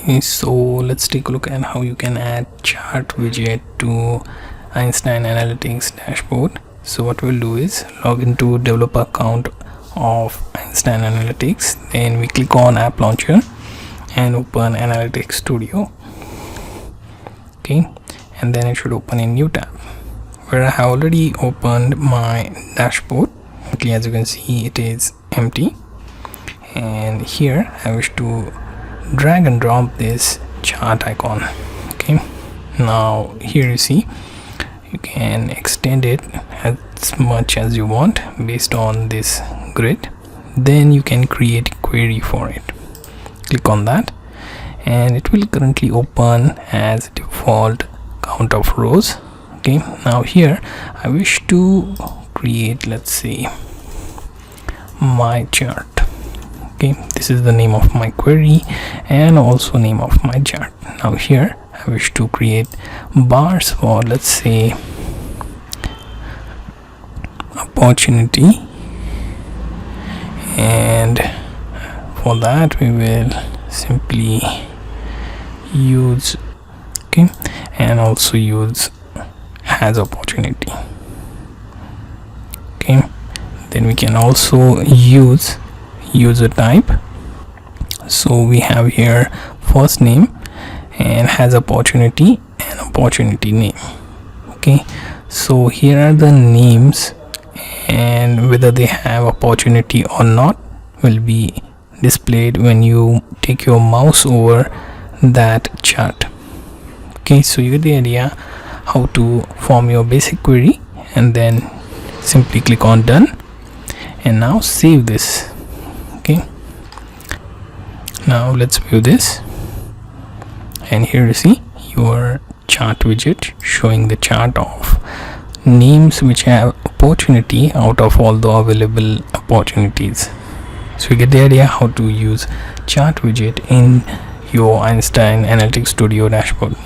Okay, so let's take a look at how you can add chart widget to Einstein Analytics dashboard. So what we'll do is log into developer account of Einstein Analytics, then we click on app launcher and open Analytics Studio. Okay, and then it should open a new tab where I have already opened my dashboard. Okay, as you can see, it is empty, and here I wish to drag and drop this chart icon. Okay, now here you see you can extend it as much as you want based on this grid. Then you can create a query for it. Click on that and it will currently open as default count of rows. Okay, now here I wish to create, let's say, my chart. Okay, this is the name of my query and also name of my chart. Now here I wish to create bars for, let's say, opportunity, and for that we will simply use okay and also use has opportunity. Okay, then we can also use user type. So we have here first name and has opportunity and opportunity name. Okay, so here are the names, and whether they have opportunity or not will be displayed when you take your mouse over that chart. Okay, so you get the idea how to form your basic query, and then simply click on done and now save this. Okay, now let's view this, and here you see your chart widget showing the chart of names which have opportunity out of all the available opportunities. So you get the idea how to use chart widget in your Einstein Analytics Studio dashboard.